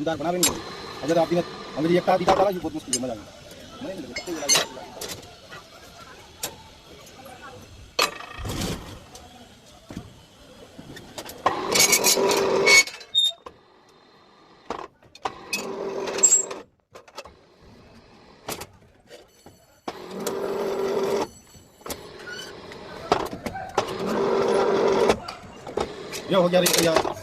मजेदार बना भी नहीं। अगर आप अंग्रेजी एक दिखा डाला बहुत मुश्किल है, मजा नहीं। ये हो गया तैयार।